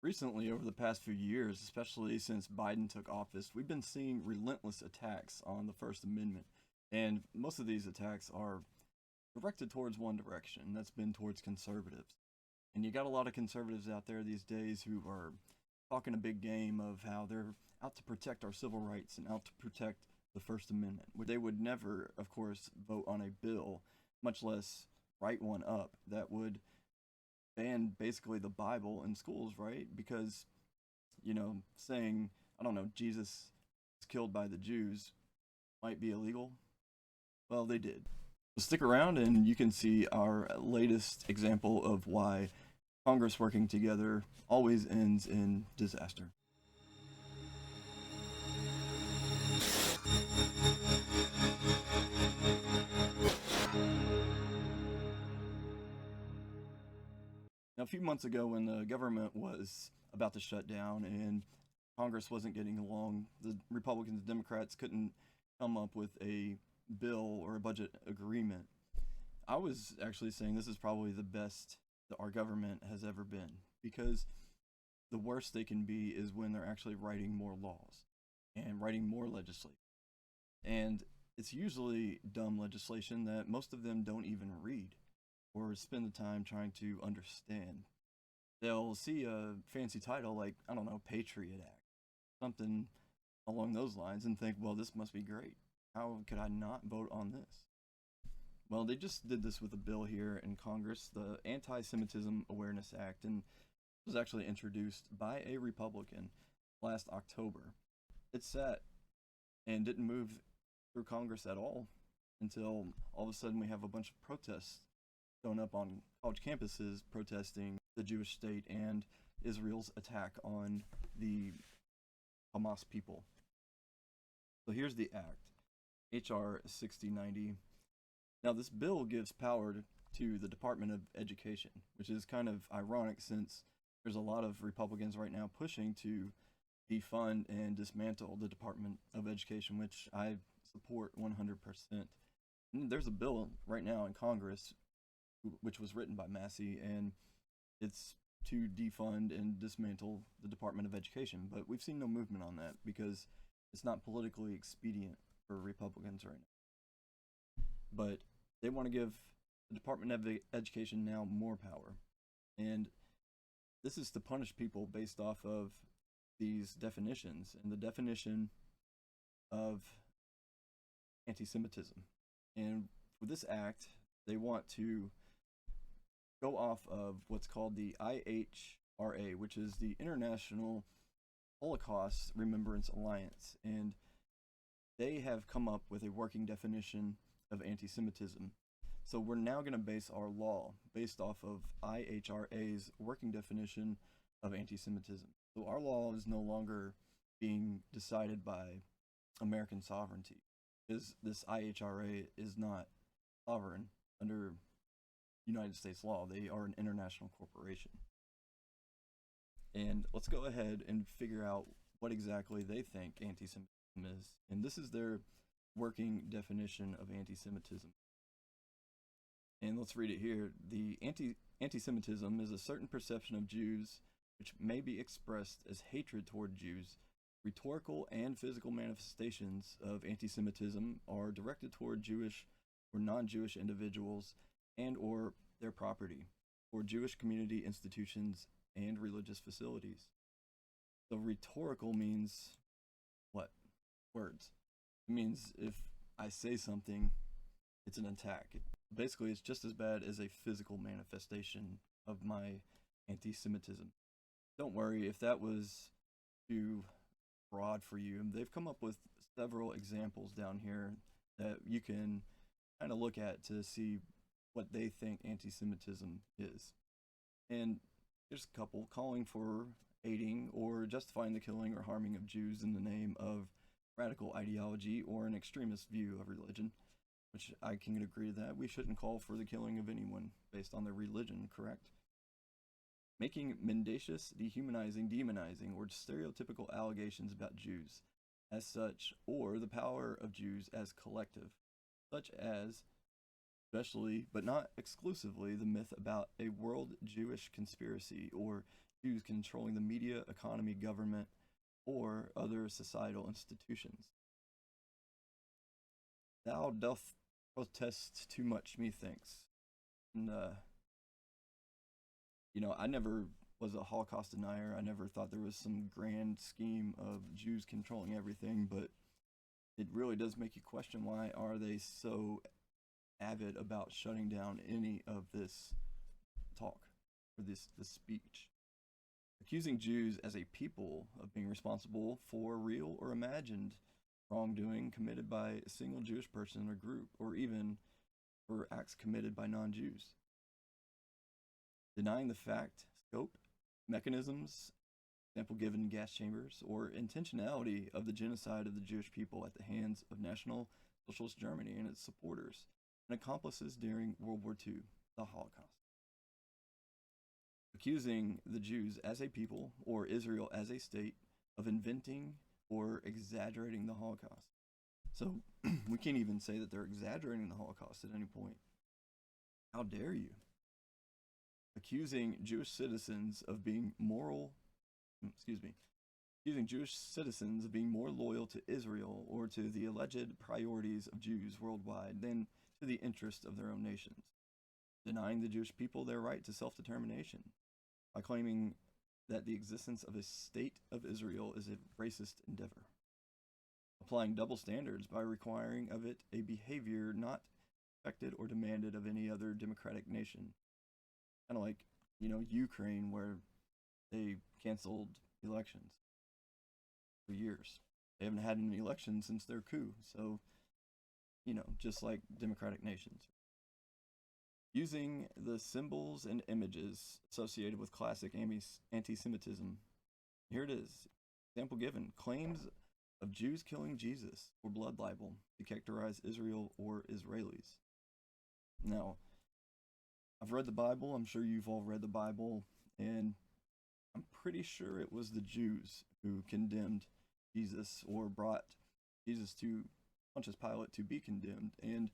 Recently, over the past few years, especially since Biden took office, we've been seeing relentless attacks on the First Amendment. And most of these attacks are directed towards one direction, and that's been towards conservatives. And you got a lot of conservatives out there these days who are talking a big game of how they're out to protect our civil rights and out to protect the First Amendment. They would never, of course, vote on a bill, much less write one up that would ban basically the Bible in schools, right? Because, saying, I don't know, Jesus was killed by the Jews might be illegal. Well, they did. So stick around and you can see our latest example of why Congress working together always ends in disaster. Now, a few months ago, when the government was about to shut down and Congress wasn't getting along, the Republicans and Democrats couldn't come up with a bill or a budget agreement. I was actually saying this is probably the best that our government has ever been, because the worst they can be is when they're actually writing more laws and writing more legislation. And it's usually dumb legislation that most of them don't even read or spend the time trying to understand. They'll see a fancy title like, I don't know, Patriot Act, something along those lines, and think, well, this must be great. How could I not vote on this? Well, they just did this with a bill here in Congress, the Anti Semitism Awareness Act, and it was actually introduced by a Republican last October. It sat and didn't move through Congress at all until all of a sudden we have a bunch of protests going up on college campuses protesting the Jewish state and Israel's attack on the Hamas people. So here's the act, H.R. 6090. Now, this bill gives power to the Department of Education, which is kind of ironic since there's a lot of Republicans right now pushing to defund and dismantle the Department of Education, which I support 100%. And there's a bill right now in Congress which was written by Massey, and it's to defund and dismantle the Department of Education. But we've seen no movement on that because it's not politically expedient for Republicans right now. But they want to give the Department of Education now more power. And this is to punish people based off of these definitions, and the definition of anti Semitism. And for this act, they want to go off of what's called the IHRA, which is the International Holocaust Remembrance Alliance. And they have come up with a working definition of anti Semitism. So we're now going to base our law based off of IHRA's working definition of anti Semitism. So our law is no longer being decided by American sovereignty, because this IHRA is not sovereign under United States law. They are an international corporation. And let's go ahead and figure out what exactly they think anti Semitism is. And this is their working definition of anti Semitism. And let's read it here. The anti-Semitism is a certain perception of Jews which may be expressed as hatred toward Jews. Rhetorical and physical manifestations of anti-Semitism are directed toward Jewish or non-Jewish individuals and or their property, or Jewish community institutions and religious facilities. So rhetorical means what? Words. It means if I say something, it's an attack. Basically, it's just as bad as a physical manifestation of my anti-Semitism. Don't worry if that was too broad for you. They've come up with several examples down here that you can kind of look at to see what they think anti-Semitism is. And here's a couple: calling for, aiding, or justifying the killing or harming of Jews in the name of radical ideology or an extremist view of religion, which I can agree to that. We shouldn't call for the killing of anyone based on their religion, correct? Making mendacious, dehumanizing, demonizing, or stereotypical allegations about Jews as such, or the power of Jews as collective, such as, especially but not exclusively, the myth about a world Jewish conspiracy or Jews controlling the media, economy, government, or other societal institutions. Thou doth protest too much, methinks. And, I never was a Holocaust denier. I never thought there was some grand scheme of Jews controlling everything, but it really does make you question, why are they so avid about shutting down any of this talk or this speech? Accusing Jews as a people of being responsible for real or imagined wrongdoing committed by a single Jewish person or group, or even for acts committed by non-Jews. Denying the fact, scope, mechanisms, example given gas chambers, or intentionality of the genocide of the Jewish people at the hands of National Socialist Germany and its supporters and accomplices during World War II, the Holocaust. Accusing the Jews as a people, or Israel as a state, of inventing or exaggerating the Holocaust. So we can't even say that they're exaggerating the Holocaust at any point. How dare you? Accusing Jewish citizens of being accusing Jewish citizens of being more loyal to Israel or to the alleged priorities of Jews worldwide than to the interests of their own nations. Denying the Jewish people their right to self-determination by claiming that the existence of a state of Israel is a racist endeavor. Applying double standards by requiring of it a behavior not expected or demanded of any other democratic nation. Kind of like, Ukraine, where they canceled elections for years. They haven't had an election since their coup. So, just like democratic nations. Using the symbols and images associated with classic anti-Semitism. Here it is. Example given. Claims of Jews killing Jesus or blood libel to characterize Israel or Israelis. Now, I've read the Bible. I'm sure you've all read the Bible. And I'm pretty sure it was the Jews who condemned Jesus or brought Jesus to Pontius Pilate to be condemned. And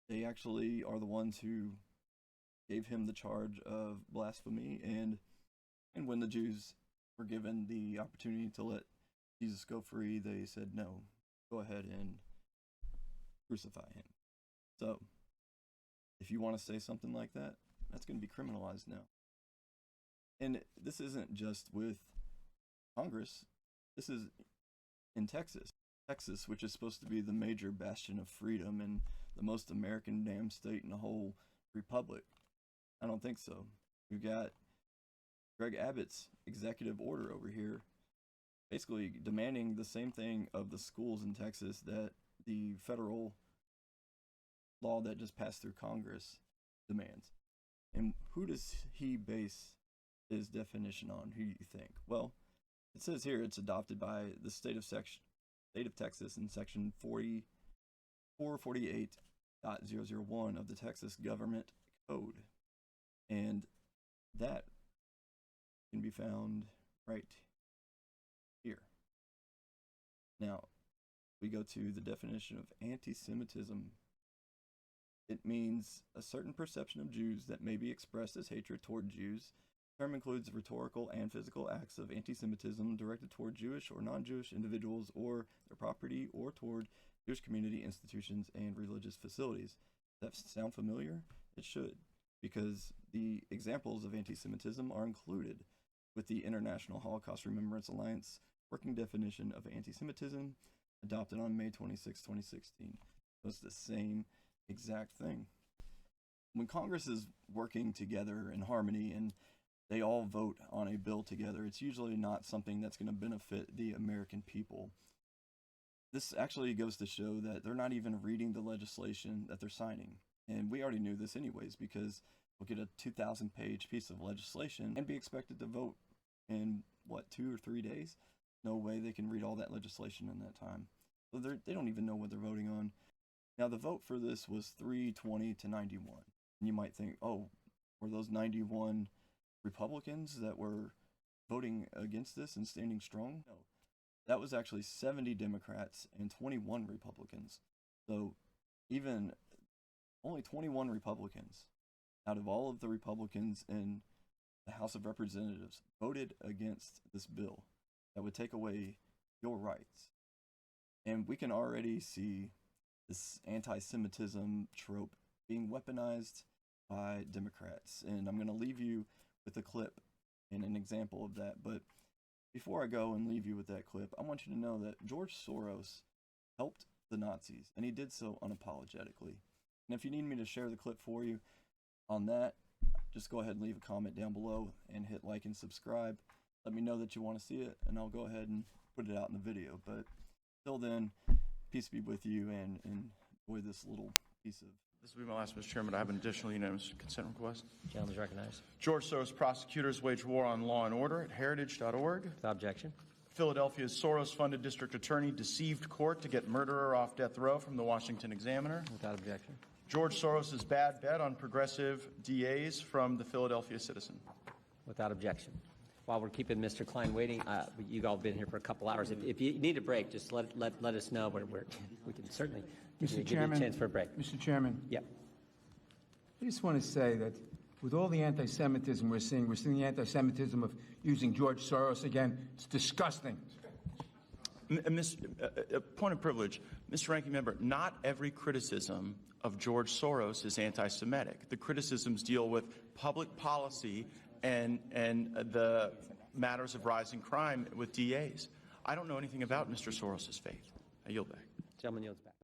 they actually are the ones who gave him the charge of blasphemy. And when the Jews were given the opportunity to let Jesus go free, they said, no, go ahead and crucify him. So, if you want to say something like that, that's going to be criminalized now. And this isn't just with Congress. This is in Texas. Texas, which is supposed to be the major bastion of freedom and the most American damn state in the whole republic. I don't think so. We've got Greg Abbott's executive order over here, basically demanding the same thing of the schools in Texas that the federal law that just passed through Congress demands. And who does he base his definition on? Who do you think? Well, it says here it's adopted by the state of Texas in section 448.001 of the Texas Government Code. And that can be found right here. Now, we go to the definition of anti-Semitism. It means a certain perception of Jews that may be expressed as hatred toward Jews. The term includes rhetorical and physical acts of anti-Semitism directed toward Jewish or non-Jewish individuals or their property, or toward Jewish community institutions and religious facilities. Does that sound familiar? It should, because the examples of anti-Semitism are included with the International Holocaust Remembrance Alliance working definition of anti-Semitism adopted on May 26, 2016. It was the same exact thing. When Congress is working together in harmony and they all vote on a bill together, it's usually not something that's going to benefit the American people. This actually goes to show that they're not even reading the legislation that they're signing. And we already knew this anyways, because we'll get a 2,000-page piece of legislation and be expected to vote in, 2 or 3 days? No way they can read all that legislation in that time. So they don't even know what they're voting on. Now, the vote for this was 320 to 91. And you might think, oh, were those 91 Republicans that were voting against this and standing strong? No. That was actually 70 Democrats and 21 Republicans. So even only 21 Republicans out of all of the Republicans in the House of Representatives voted against this bill that would take away your rights. And we can already see this anti-Semitism trope being weaponized by Democrats. And I'm going to leave you with a clip and an example of that. But before I go and leave you with that clip, I want you to know that George Soros helped the Nazis, and he did so unapologetically. And if you need me to share the clip for you on that, just go ahead and leave a comment down below and hit like and subscribe. Let me know that you want to see it, and I'll go ahead and put it out in the video. But till then, peace be with you, and enjoy this little piece of. This will be my last, Mr. Chairman. I have an additional unanimous consent request. Gentleman is recognized. George Soros prosecutors wage war on law and order at heritage.org. Without objection. Philadelphia's Soros-funded district attorney deceived court to get murderer off death row from the Washington Examiner. Without objection. George Soros' bad bet on progressive DAs from the Philadelphia Citizen. Without objection. While we're keeping Mr. Klein waiting, you've all been here for a couple hours. If you need a break, just let us know. We can certainly give you a chance for a break. Mr. Chairman. Yep. I just want to say that with all the anti-Semitism we're seeing the anti-Semitism of using George Soros again. It's disgusting. Point of privilege. Mr. Ranking Member, not every criticism of George Soros is anti-Semitic. The criticisms deal with public policy and the matters of rising crime with DAs. I don't know anything about Mr. Soros' faith. I yield back. Gentleman yields back.